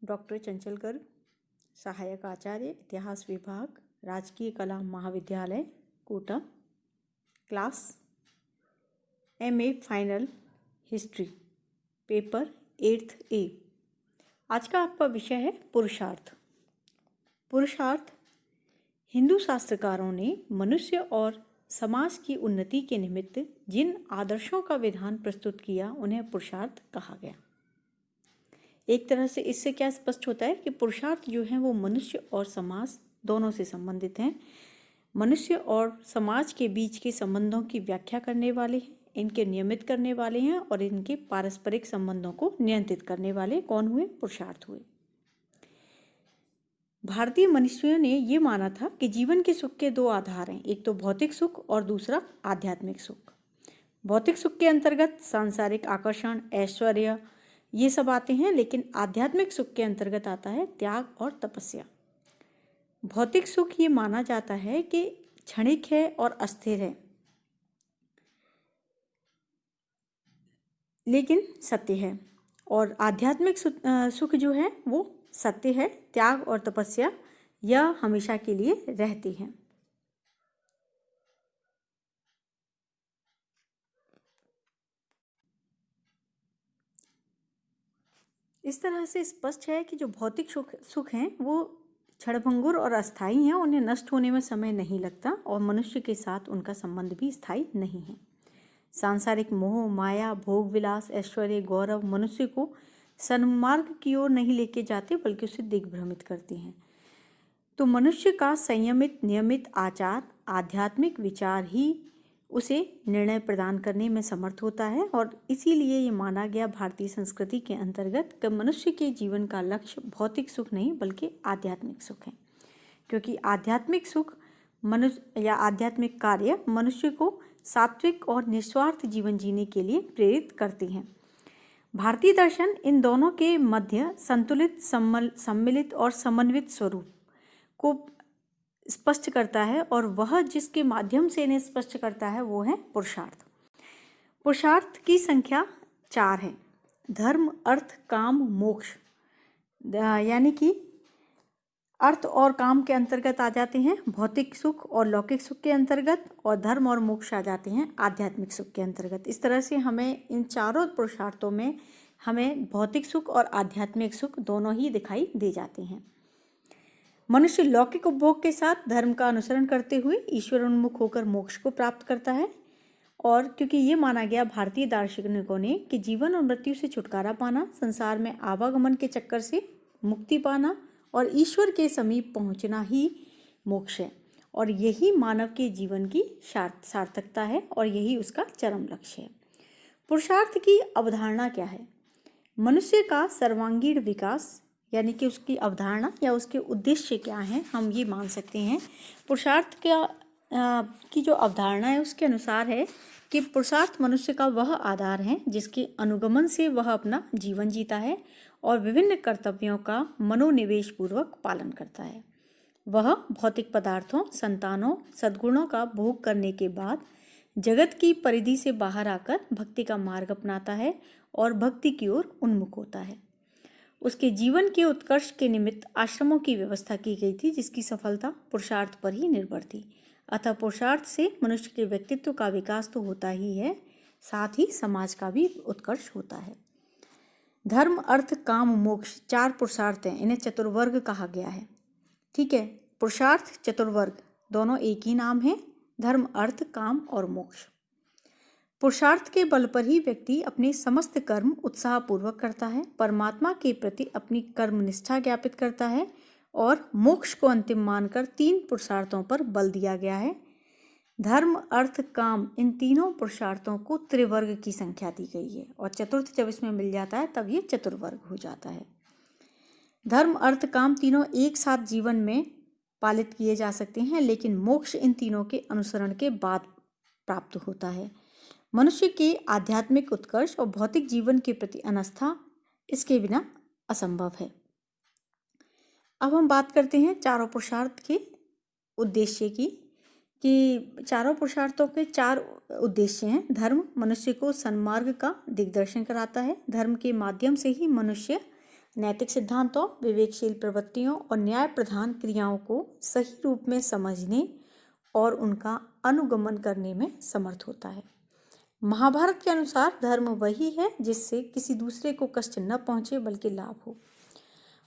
Doctor चंचल गर्ग, सहायक आचार्य, इतिहास विभाग, राजकीय कला महाविद्यालय Kota, class MA final history, paper 8th A। आज का आपका विषय है पुरुषार्थ। पुरुषार्थ हिंदू शास्त्रकारों ने मनुष्य और समाज की उन्नति के निमित्त जिन आदर्शों का विधान प्रस्तुत किया उन्हें पुरुषार्थ कहा गया। एक तरह से इससे क्या स्पष्ट होता है कि पुरुषार्थ जो है वो मनुष्य और समाज दोनों से संबंधित हैं। मनुष्य और समाज के बीच के संबंधों की व्याख्या करने वाले हैं, इनके नियमित करने वाले हैं और इनके पारस्परिक संबंधों को नियंत्रित करने वाले कौन हुए? पुरुषार्थ हुए। भारतीय मनुष्यों ने ये माना था कि जीवन के सुख के दो आधार हैं, एक तो भौतिक सुख और दूसरा आध्यात्मिक सुख। भौतिक सुख के अंतर्गत सांसारिक आकर्षण, ऐश्वर्य ये सब आते हैं, लेकिन आध्यात्मिक सुख के अंतर्गत आता है त्याग और तपस्या। भौतिक सुख ये माना जाता है कि क्षणिक है और अस्थिर है, लेकिन सत्य है, और आध्यात्मिक सुख जो है वो सत्य है, त्याग और तपस्या यह हमेशा के लिए रहती हैं। इस तरह से स्पष्ट है कि जो भौतिक सुख हैं वो क्षणभंगुर और अस्थायी हैं, उन्हें नष्ट होने में समय नहीं लगता और मनुष्य के साथ उनका संबंध भी स्थायी नहीं है। सांसारिक मोह, माया, भोग विलास, ऐश्वर्य, गौरव मनुष्य को सन्मार्ग की ओर नहीं लेके जाते बल्कि उसे दिग्भ्रमित करते हैं। तो मनुष्य का संयमित नियमित आचार, आध्यात्मिक विचार ही उसे निर्णय प्रदान करने में समर्थ होता है, और इसीलिए ये माना गया भारतीय संस्कृति के अंतर्गत कि मनुष्य के जीवन का लक्ष्य भौतिक सुख नहीं बल्कि आध्यात्मिक सुख है, क्योंकि आध्यात्मिक सुख मनुष्य या आध्यात्मिक कार्य मनुष्य को सात्विक और निस्वार्थ जीवन जीने के लिए प्रेरित करती हैं। भारतीय दर्शन इन दोनों के मध्य संतुलित, सम्मिलित और समन्वित स्वरूप को स्पष्ट करता है, और वह जिसके माध्यम से इन्हें स्पष्ट करता है वो है पुरुषार्थ। पुरुषार्थ की संख्या 4 है। धर्म, अर्थ, काम, मोक्ष, यानी कि अर्थ और काम के अंतर्गत आ जाते हैं भौतिक सुख, और लौकिक सुख के अंतर्गत, और धर्म और मोक्ष आ जाते हैं आध्यात्मिक सुख के अंतर्गत। इस तरह से हमें इन चारों पुरुषार्थों में हमें भौतिक सुख और आध्यात्मिक सुख दोनों ही दिखाई दे जाते हैं। मनुष्य लौकिक उपभोग के साथ धर्म का अनुसरण करते हुए ईश्वर उन्मुख होकर मोक्ष को प्राप्त करता है, और क्योंकि ये माना गया भारतीय दार्शनिकों ने कि जीवन और मृत्यु से छुटकारा पाना, संसार में आवागमन के चक्कर से मुक्ति पाना और ईश्वर के समीप पहुंचना ही मोक्ष है, और यही मानव के जीवन की सार्थकता है और यही उसका चरम लक्ष्य है। पुरुषार्थ की अवधारणा क्या है? मनुष्य का सर्वांगीण विकास, यानी कि उसकी अवधारणा या उसके उद्देश्य क्या हैं, हम ये मान सकते हैं। पुरुषार्थ की जो अवधारणा है उसके अनुसार है कि पुरुषार्थ मनुष्य का वह आधार है जिसके अनुगमन से वह अपना जीवन जीता है और विभिन्न कर्तव्यों का मनोनिवेश पूर्वक पालन करता है। वह भौतिक पदार्थों, संतानों, सद्गुणों का भोग करने के बाद जगत की परिधि से बाहर आकर भक्ति का मार्ग अपनाता है और भक्ति की ओर उन्मुख होता है। उसके जीवन के उत्कर्ष के निमित्त आश्रमों की व्यवस्था की गई थी, जिसकी सफलता पुरुषार्थ पर ही निर्भर थी। अतः पुरुषार्थ से मनुष्य के व्यक्तित्व का विकास तो होता ही है, साथ ही समाज का भी उत्कर्ष होता है। धर्म, अर्थ, काम, मोक्ष 4 पुरुषार्थ हैं, इन्हें चतुर्वर्ग कहा गया है। ठीक है, पुरुषार्थ चतुर्वर्ग दोनों एक ही नाम है, धर्म, अर्थ, काम और मोक्ष। पुरुषार्थ के बल पर ही व्यक्ति अपने समस्त कर्म उत्साहपूर्वक करता है, परमात्मा के प्रति अपनी कर्मनिष्ठा ज्ञापित करता है, और मोक्ष को अंतिम मानकर 3 पुरुषार्थों पर बल दिया गया है। धर्म, अर्थ, काम इन तीनों पुरुषार्थों को त्रिवर्ग की संख्या दी गई है, और चतुर्थ जब इसमें मिल जाता है तब ये चतुर्वर्ग हो जाता है। धर्म, अर्थ, काम तीनों एक साथ जीवन में पालित किए जा सकते हैं, लेकिन मोक्ष इन तीनों के अनुसरण के बाद प्राप्त होता है। मनुष्य के आध्यात्मिक उत्कर्ष और भौतिक जीवन के प्रति अनास्था इसके बिना असंभव है। अब हम बात करते हैं चारों पुरुषार्थ के उद्देश्य की, कि चारों पुरुषार्थों के 4 उद्देश्य हैं। धर्म मनुष्य को सन्मार्ग का दिग्दर्शन कराता है। धर्म के माध्यम से ही मनुष्य नैतिक सिद्धांतों, विवेकशील प्रवृत्तियों और न्याय प्रधान क्रियाओं को सही रूप में समझने और उनका अनुगमन करने में समर्थ होता है। महाभारत के अनुसार धर्म वही है जिससे किसी दूसरे को कष्ट न पहुंचे बल्कि लाभ हो,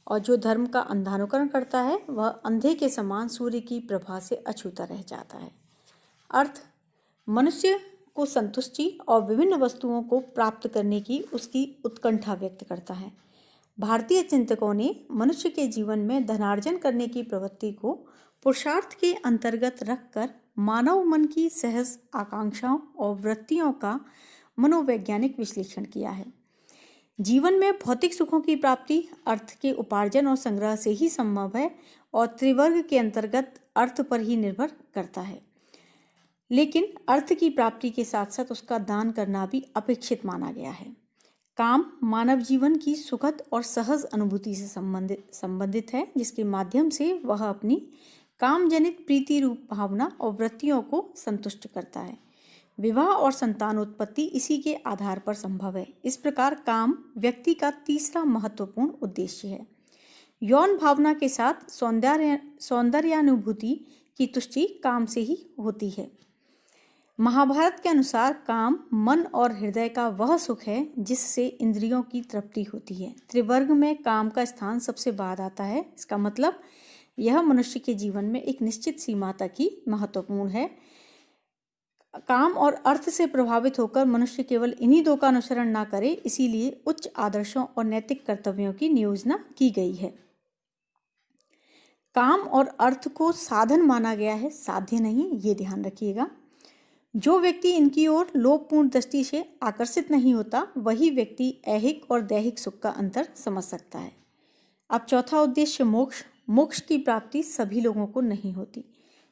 और जो धर्म का अंधानुकरण करता है वह अंधे के समान सूर्य की प्रभा से अछूता रह जाता है। अर्थ, मनुष्य को संतुष्टि और विभिन्न वस्तुओं को प्राप्त करने की उसकी उत्कंठा व्यक्त करता है। भारतीय चिंतकों ने मनुष्य के जीवन में धनार्जन करने की प्रवृत्ति को पुरुषार्थ के अंतर्गत रखकर मानव मन की सहज आकांक्षाओं और वृत्तियों का मनोवैज्ञानिक विश्लेषण किया है। जीवन में भौतिक सुखों की प्राप्ति अर्थ के उपार्जन और संग्रह से ही संभव है और त्रिवर्ग के अंतर्गत अर्थ पर ही निर्भर करता है, लेकिन अर्थ की प्राप्ति के साथ साथ उसका दान करना भी अपेक्षित माना गया है। काम मानव जीवन की सुखद और सहज अनुभूति से संबंधित है, जिसके माध्यम से वह अपनी काम जनित प्रीति रूप भावना और वृत्तियों को संतुष्ट करता है। विवाह और संतानोत्पत्ति इसी के आधार पर संभव है। इस प्रकार काम व्यक्ति का तीसरा महत्वपूर्ण उद्देश्य है। यौन भावना के साथ सौंदर्यानुभूति की तुष्टि काम से ही होती है। महाभारत के अनुसार काम मन और हृदय का वह सुख है जिससे इंद्रियों की तृप्ति होती है। त्रिवर्ग में काम का स्थान सबसे बाद आता है। इसका मतलब यह मनुष्य के जीवन में एक निश्चित सीमा तक ही महत्वपूर्ण है। काम और अर्थ से प्रभावित होकर मनुष्य केवल इन्हीं दो का अनुसरण ना करे, इसीलिए उच्च आदर्शों और नैतिक कर्तव्यों की नियोजना की गई है। काम और अर्थ को साधन माना गया है, साध्य नहीं, ये ध्यान रखिएगा। जो व्यक्ति इनकी ओर लोभपूर्ण दृष्टि से आकर्षित नहीं होता, वही व्यक्ति ऐहिक और दैहिक सुख का अंतर समझ सकता है। अब चौथा उद्देश्य मोक्ष की प्राप्ति सभी लोगों को नहीं होती,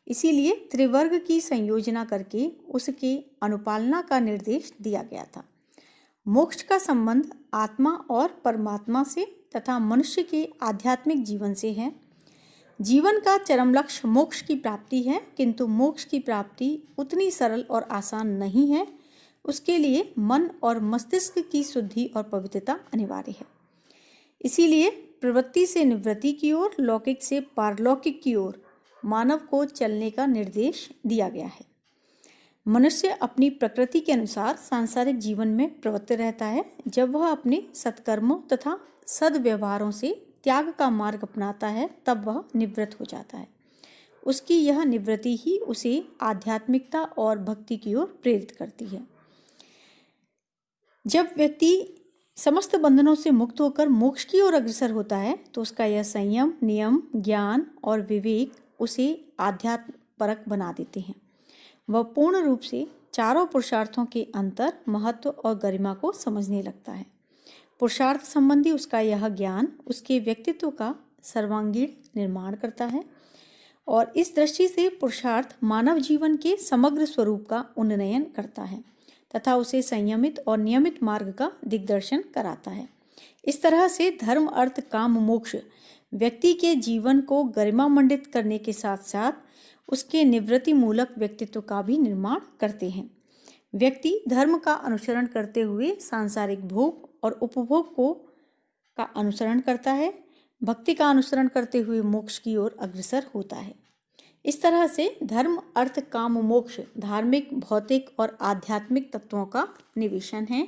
इसीलिए त्रिवर्ग की संयोजना करके उसके अनुपालना का निर्देश दिया गया था। मोक्ष का संबंध आत्मा और परमात्मा से तथा मनुष्य के आध्यात्मिक जीवन से है। जीवन का चरम लक्ष्य मोक्ष की प्राप्ति है, किंतु मोक्ष की प्राप्ति उतनी सरल और आसान नहीं है। उसके लिए मन और मस्तिष्क की शुद्धि और पवित्रता अनिवार्य है। इसीलिए प्रवृत्ति से निवृत्ति की ओर, लौकिक से पारलौकिक की ओर मानव को चलने का निर्देश दिया गया है। मनुष्य अपनी प्रकृति के अनुसार सांसारिक जीवन में प्रवृत्त रहता है। जब वह अपने सत्कर्मों तथा सद्व्यवहारों से त्याग का मार्ग अपनाता है, तब वह निवृत्त हो जाता है। उसकी यह निवृत्ति ही उसे आध्यात्मिकता और भक्ति की ओर प्रेरित करती है। जब व्यक्ति समस्त बंधनों से मुक्त होकर मोक्ष की ओर अग्रसर होता है, तो उसका यह संयम, नियम, ज्ञान और विवेक उसे आध्यात्म परक बना देते हैं। वह पूर्ण रूप से चारों पुरुषार्थों के अंतर, महत्व और गरिमा को समझने लगता है। पुरुषार्थ संबंधी उसका यह ज्ञान उसके व्यक्तित्व का सर्वांगीण निर्माण करता है, और इस दृष्टि से पुरुषार्थ मानव जीवन के समग्र स्वरूप का उन्नयन करता है तथा उसे संयमित और नियमित मार्ग का दिग्दर्शन कराता है। इस तरह से धर्म, अर्थ, काम, मोक्ष व्यक्ति के जीवन को गरिमामंडित करने के साथ साथ उसके निवृत्ति मूलक व्यक्तित्व का भी निर्माण करते हैं। व्यक्ति धर्म का अनुसरण करते हुए सांसारिक भोग और उपभोग का अनुसरण करता है, भक्ति का अनुसरण करते हुए मोक्ष की ओर अग्रसर होता है। इस तरह से धर्म, अर्थ, काम, मोक्ष धार्मिक, भौतिक और आध्यात्मिक तत्वों का निवेशन है।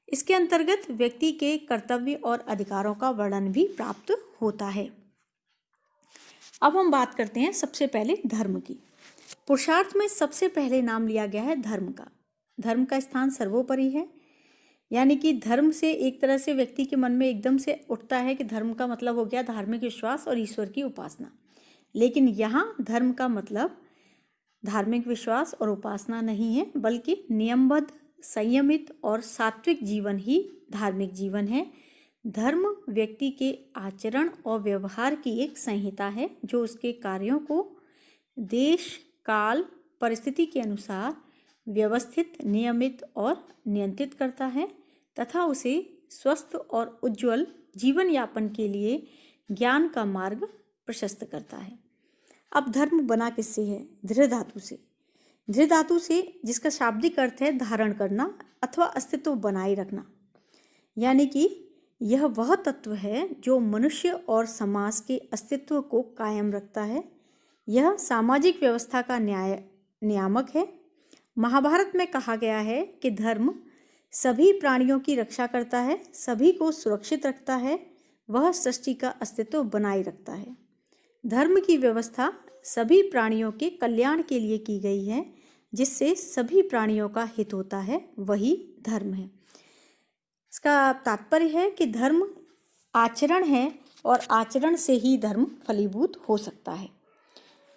इसके अंतर्गत व्यक्ति के कर्तव्य और अधिकारों का वर्णन भी प्राप्त होता है। अब हम बात करते हैं सबसे पहले धर्म की। पुरुषार्थ में सबसे पहले नाम लिया गया है धर्म का। धर्म का स्थान सर्वोपरि है, यानी कि धर्म से एक तरह से व्यक्ति के मन में एकदम से उठता है कि धर्म का मतलब हो गया धार्मिक विश्वास और ईश्वर की उपासना। लेकिन यहाँ धर्म का मतलब धार्मिक विश्वास और उपासना नहीं है, बल्कि नियमबद्ध, संयमित और सात्विक जीवन ही धार्मिक जीवन है। धर्म व्यक्ति के आचरण और व्यवहार की एक संहिता है जो उसके कार्यों को देश, काल, परिस्थिति के अनुसार व्यवस्थित, नियमित और नियंत्रित करता है तथा उसे स्वस्थ और उज्ज्वल जीवन यापन के लिए ज्ञान का मार्ग प्रशस्त करता है। अब धर्म बना किससे है? धृ धातु से। धृ धातु से, जिसका शाब्दिक अर्थ है धारण करना अथवा अस्तित्व बनाए रखना, यानी कि यह वह तत्व है जो मनुष्य और समाज के अस्तित्व को कायम रखता है। यह सामाजिक व्यवस्था का नियामक है। महाभारत में कहा गया है कि धर्म सभी प्राणियों की रक्षा करता है, सभी को सुरक्षित रखता है, वह सृष्टि का अस्तित्व बनाए रखता है। धर्म की व्यवस्था सभी प्राणियों के कल्याण के लिए की गई है, जिससे सभी प्राणियों का हित होता है, वही धर्म है। इसका तात्पर्य है कि धर्म आचरण है और आचरण से ही धर्म फलीभूत हो सकता है।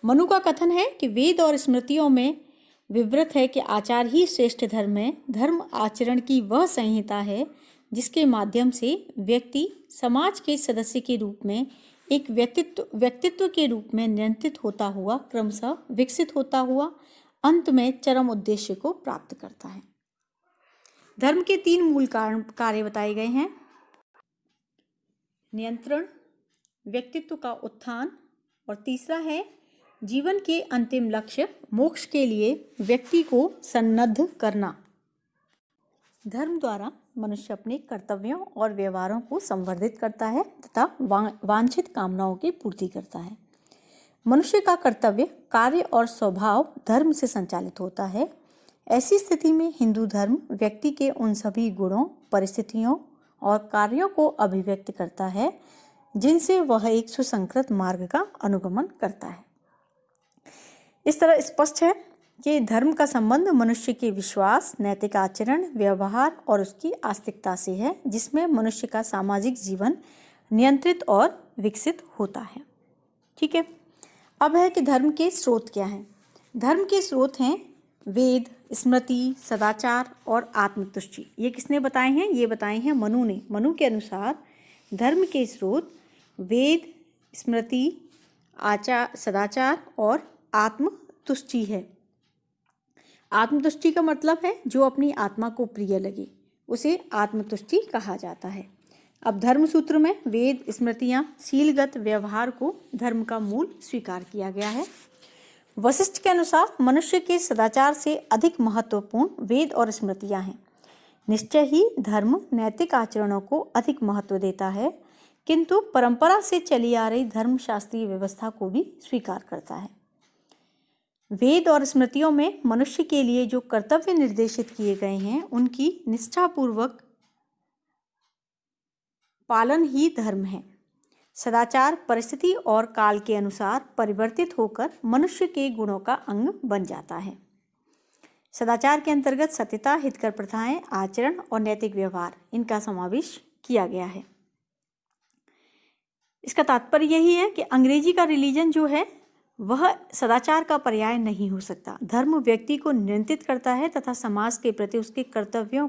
मनु का कथन है कि वेद और स्मृतियों में विवृत है कि आचार ही श्रेष्ठ धर्म है। धर्म आचरण की वह संहिता है जिसके माध्यम से व्यक्ति समाज के सदस्य के रूप में एक व्यक्तित्व के रूप में नियंत्रित होता हुआ क्रमशः विकसित होता हुआ अंत में चरम उद्देश्य को प्राप्त करता है। धर्म के 3 मूल कार्य बताए गए हैं: नियंत्रण, व्यक्तित्व का उत्थान और तीसरा है जीवन के अंतिम लक्ष्य मोक्ष के लिए व्यक्ति को सन्नद्ध करना। धर्म द्वारा मनुष्य अपने कर्तव्यों और व्यवहारों को संवर्धित करता है तथा वांछित कामनाओं की पूर्ति करता है। मनुष्य का कर्तव्य, कार्य और स्वभाव धर्म से संचालित होता है। ऐसी स्थिति में हिंदू धर्म व्यक्ति के उन सभी गुणों, परिस्थितियों और कार्यों को अभिव्यक्त करता है जिनसे वह एक सुसंकृत मार्ग का अनुगमन करता है। इस तरह स्पष्ट है कि धर्म का संबंध मनुष्य के विश्वास, नैतिक आचरण, व्यवहार और उसकी आस्तिकता से है, जिसमें मनुष्य का सामाजिक जीवन नियंत्रित और विकसित होता है। ठीक है, अब है कि धर्म के स्रोत क्या हैं। धर्म के स्रोत हैं वेद, स्मृति, सदाचार और आत्मतुष्टि। ये किसने बताए हैं? ये बताए हैं मनु ने। मनु के अनुसार धर्म के स्रोत वेद, स्मृति, सदाचार और आत्मतुष्टि है। आत्मतुष्टि का मतलब है जो अपनी आत्मा को प्रिय लगे, उसे आत्मतुष्टि कहा जाता है। अब धर्म सूत्र में वेद, स्मृतियाँ, शीलगत व्यवहार को धर्म का मूल स्वीकार किया गया है। वशिष्ठ के अनुसार मनुष्य के सदाचार से अधिक महत्वपूर्ण वेद और स्मृतियाँ हैं। निश्चय ही धर्म नैतिक आचरणों को अधिक महत्व देता है, किंतु परंपरा से चली आ रही धर्मशास्त्रीय व्यवस्था को भी स्वीकार करता है। वेद और स्मृतियों में मनुष्य के लिए जो कर्तव्य निर्देशित किए गए हैं, उनकी निष्ठापूर्वक पालन ही धर्म है। सदाचार परिस्थिति और काल के अनुसार परिवर्तित होकर मनुष्य के गुणों का अंग बन जाता है। सदाचार के अंतर्गत सत्यता, हितकर प्रथाएं, आचरण और नैतिक व्यवहार, इनका समावेश किया गया है। इसका तात्पर्य यही है कि अंग्रेजी का रिलीजन जो है वह सदाचार का पर्याय नहीं हो सकता। धर्म व्यक्ति को नियंत्रित करता है तथा समाज के प्रति उसके कर्तव्यों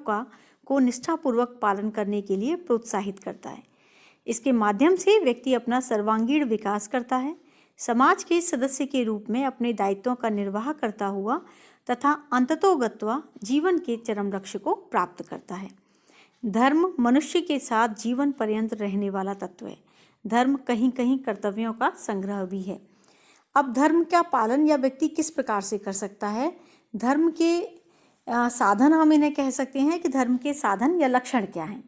को निष्ठापूर्वक पालन करने के लिए प्रोत्साहित करता है। इसके माध्यम से व्यक्ति अपना सर्वांगीण विकास करता है, समाज के सदस्य के रूप में अपने दायित्वों का निर्वाह करता हुआ तथा अंततोगत्वा जीवन के चरम लक्ष्य को प्राप्त करता है। धर्म मनुष्य के साथ जीवन पर्यंत रहने वाला तत्व है। धर्म कहीं कहीं कर्तव्यों का संग्रह भी है। अब धर्म का पालन या व्यक्ति किस प्रकार से कर सकता है? धर्म के साधन हम इन्हें कह सकते हैं कि धर्म के साधन या लक्षण क्या हैं।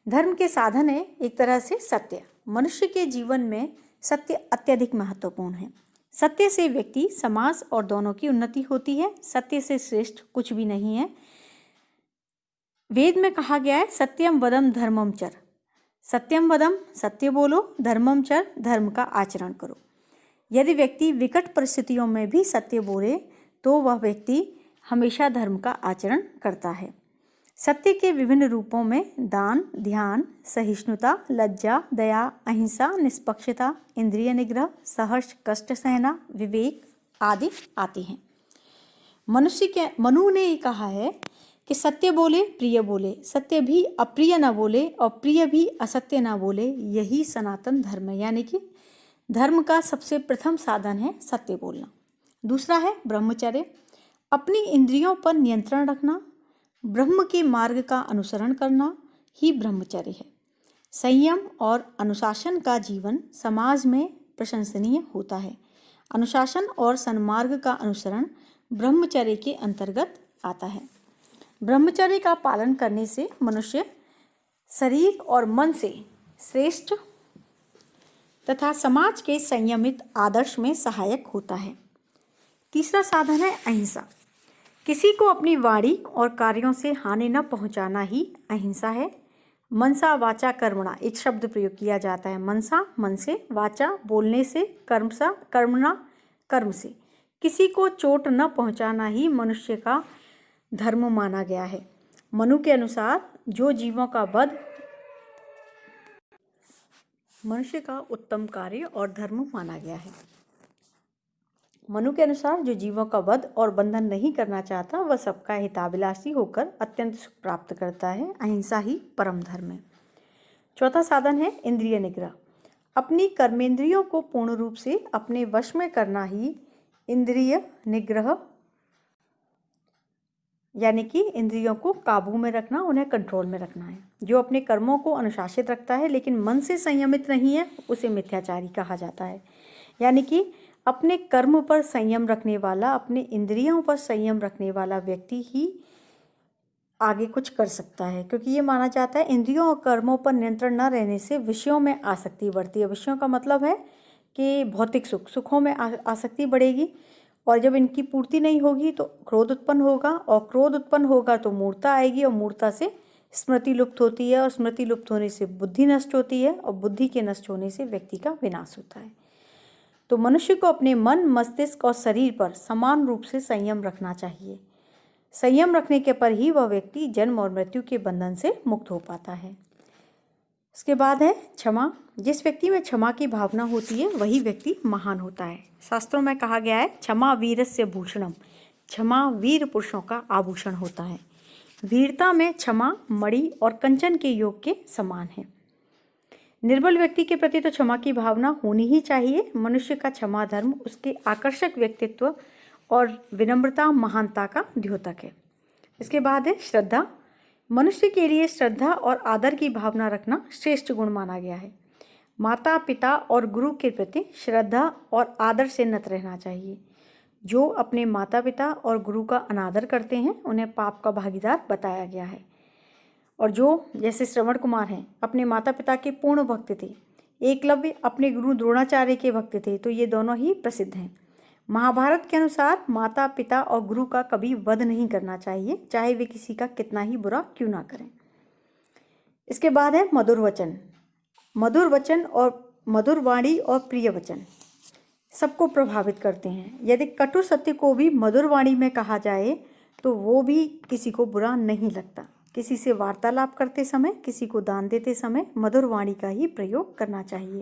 धर्म के साधन है एक तरह से सत्य। मनुष्य के जीवन में सत्य अत्यधिक महत्वपूर्ण है। सत्य से व्यक्ति, समाज और दोनों की उन्नति होती है। सत्य से श्रेष्ठ कुछ भी नहीं है। वेद में कहा गया है सत्यम वदम धर्मम चर। सत्यम वदम, सत्य बोलो, धर्मम चर, धर्म का आचरण करो। यदि व्यक्ति विकट परिस्थितियों में भी सत्य बोले तो वह व्यक्ति हमेशा धर्म का आचरण करता है। सत्य के विभिन्न रूपों में दान, ध्यान, सहिष्णुता, लज्जा, दया, अहिंसा, निष्पक्षता, इंद्रिय निग्रह, सहर्ष, कष्ट सहना, विवेक आदि आते हैं। मनु ने कहा है कि सत्य बोले, प्रिय बोले, सत्य भी अप्रिय न बोले और प्रिय भी असत्य न बोले, यही सनातन धर्म है। यानी कि धर्म का सबसे प्रथम साधन है सत्य बोलना। दूसरा है ब्रह्मचर्य, अपनी इंद्रियों पर नियंत्रण रखना, ब्रह्म के मार्ग का अनुसरण करना ही ब्रह्मचर्य है। संयम और अनुशासन का जीवन समाज में प्रशंसनीय होता है। अनुशासन और सन्मार्ग का अनुसरण ब्रह्मचर्य के अंतर्गत आता है। ब्रह्मचर्य का पालन करने से मनुष्य शरीर और मन से श्रेष्ठ तथा समाज के संयमित आदर्श में सहायक होता है। तीसरा साधन है अहिंसा। किसी को अपनी वाणी और कार्यों से हानि न पहुंचाना ही अहिंसा है। मनसा वाचा कर्मणा एक शब्द प्रयोग किया जाता है। मनसा मन से, वाचा बोलने से, कर्मसा कर्मणा कर्म से। किसी को चोट न पहुंचाना ही मनुष्य का धर्म माना गया है। मनु के अनुसार जो जीवों का वध मनुष्य का उत्तम कार्य और धर्म माना गया है। मनु के अनुसार जो जीवों का वध और बंधन नहीं करना चाहता वह सबका हिताभिलाषी होकर अत्यंत सुख प्राप्त करता है। अहिंसा ही परम धर्म है। चौथा साधन है इंद्रिय निग्रह। अपनी कर्मेंद्रियों को पूर्ण रूप से अपने वश में करना ही इंद्रिय निग्रह यानी कि इंद्रियों को काबू में रखना, उन्हें कंट्रोल में रखना है। जो अपने कर्मों को अनुशासित रखता है लेकिन मन से संयमित नहीं है उसे मिथ्याचारी कहा जाता है। यानी कि अपने कर्म पर संयम रखने वाला, अपने इंद्रियों पर संयम रखने वाला व्यक्ति ही आगे कुछ कर सकता है, क्योंकि ये माना जाता है इंद्रियों और कर्मों पर नियंत्रण न रहने से विषयों में आसक्ति बढ़ती है। विषयों का मतलब है कि भौतिक सुखों में आसक्ति बढ़ेगी और जब इनकी पूर्ति नहीं होगी तो क्रोध उत्पन्न होगा और क्रोध उत्पन्न होगा तो मूर्छा आएगी और मूर्छा से स्मृति लुप्त होती है और स्मृति लुप्त होने से बुद्धि नष्ट होती है और बुद्धि के नष्ट होने से व्यक्ति का विनाश होता है। तो मनुष्य को अपने मन, मस्तिष्क और शरीर पर समान रूप से संयम रखना चाहिए। संयम रखने के पर ही वह व्यक्ति जन्म और मृत्यु के बंधन से मुक्त हो पाता है। इसके बाद है क्षमा। जिस व्यक्ति में क्षमा की भावना होती है वही व्यक्ति महान होता है। शास्त्रों में कहा गया है क्षमा वीरस्य भूषणम। क्षमा वीर पुरुषों का आभूषण होता है। वीरता में क्षमा मणि और कंचन के योग के समान है। निर्बल व्यक्ति के प्रति तो क्षमा की भावना होनी ही चाहिए। मनुष्य का क्षमा धर्म उसके आकर्षक व्यक्तित्व और विनम्रता महानता का द्योतक है। इसके बाद है श्रद्धा। मनुष्य के लिए श्रद्धा और आदर की भावना रखना श्रेष्ठ गुण माना गया है। माता पिता और गुरु के प्रति श्रद्धा और आदर से नत रहना चाहिए। जो अपने माता पिता और गुरु का अनादर करते हैं उन्हें पाप का भागीदार बताया गया है। और जो जैसे श्रवण कुमार हैं अपने माता पिता के पूर्ण भक्त थे, एकलव्य अपने गुरु द्रोणाचार्य के भक्त थे, तो ये दोनों ही प्रसिद्ध हैं। महाभारत के अनुसार माता पिता और गुरु का कभी वध नहीं करना चाहिए, चाहे वे किसी का कितना ही बुरा क्यों ना करें। इसके बाद है मधुर वचन। मधुर वचन और मधुर वाणी और प्रिय वचन सबको प्रभावित करते हैं। यदि कटु सत्य को भी मधुर वाणी में कहा जाए तो वो भी किसी को बुरा नहीं लगता। किसी से वार्तालाप करते समय, किसी को दान देते समय मधुर वाणी का ही प्रयोग करना चाहिए।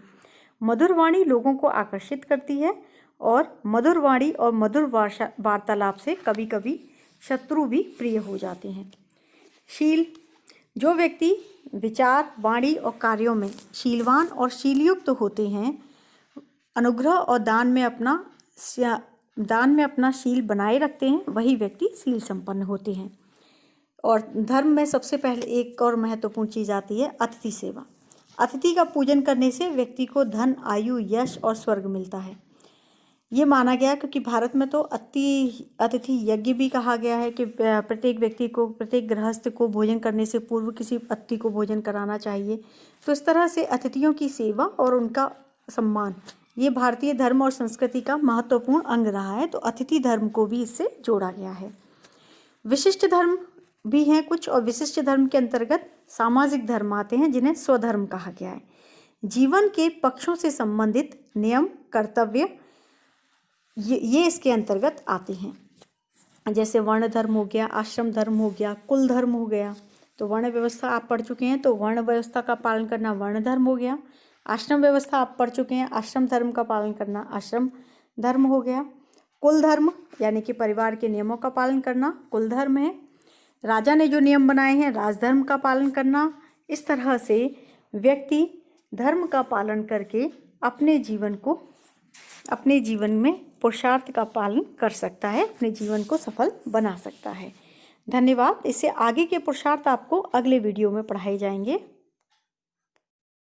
मधुर वाणी लोगों को आकर्षित करती है और मधुर वाणी और मधुर वार्तालाप से कभी कभी शत्रु भी प्रिय हो जाते हैं। शील। जो व्यक्ति विचार, वाणी और कार्यों में शीलवान और शीलयुक्त होते हैं, अनुग्रह और दान में अपना शील बनाए रखते हैं, वही व्यक्ति शील संपन्न होते हैं। और धर्म में सबसे पहले एक और महत्वपूर्ण चीज़ आती है अतिथि सेवा। अतिथि का पूजन करने से व्यक्ति को धन, आयु, यश और स्वर्ग मिलता है। ये माना गया क्योंकि भारत में तो अतिथि यज्ञ भी कहा गया है कि प्रत्येक व्यक्ति को, प्रत्येक गृहस्थ को भोजन करने से पूर्व किसी अतिथि को भोजन कराना चाहिए। तो इस तरह से अतिथियों की सेवा और उनका सम्मान ये भारतीय धर्म और संस्कृति का महत्वपूर्ण अंग रहा है। तो अतिथि धर्म को भी इससे जोड़ा गया है। विशिष्ट धर्म भी हैं कुछ, और विशिष्ट धर्म के अंतर्गत सामाजिक धर्म आते हैं जिन्हें स्वधर्म कहा गया है। जीवन के पक्षों से संबंधित नियम, कर्तव्य ये इसके अंतर्गत आते हैं। जैसे वर्ण धर्म हो गया, आश्रम धर्म हो गया, कुल धर्म हो गया। तो वर्ण व्यवस्था आप पढ़ चुके हैं, तो वर्ण व्यवस्था का पालन करना वर्ण धर्म हो गया। आश्रम व्यवस्था आप पढ़ चुके हैं, आश्रम धर्म का पालन करना आश्रम धर्म हो गया। कुल धर्म यानी कि परिवार के नियमों का पालन करना कुल धर्म है। राजा ने जो नियम बनाए हैं राजधर्म का पालन करना। इस तरह से व्यक्ति धर्म का पालन करके अपने जीवन में पुरुषार्थ का पालन कर सकता है, अपने जीवन को सफल बना सकता है। धन्यवाद। इससे आगे के पुरुषार्थ आपको अगले वीडियो में पढ़ाए जाएंगे।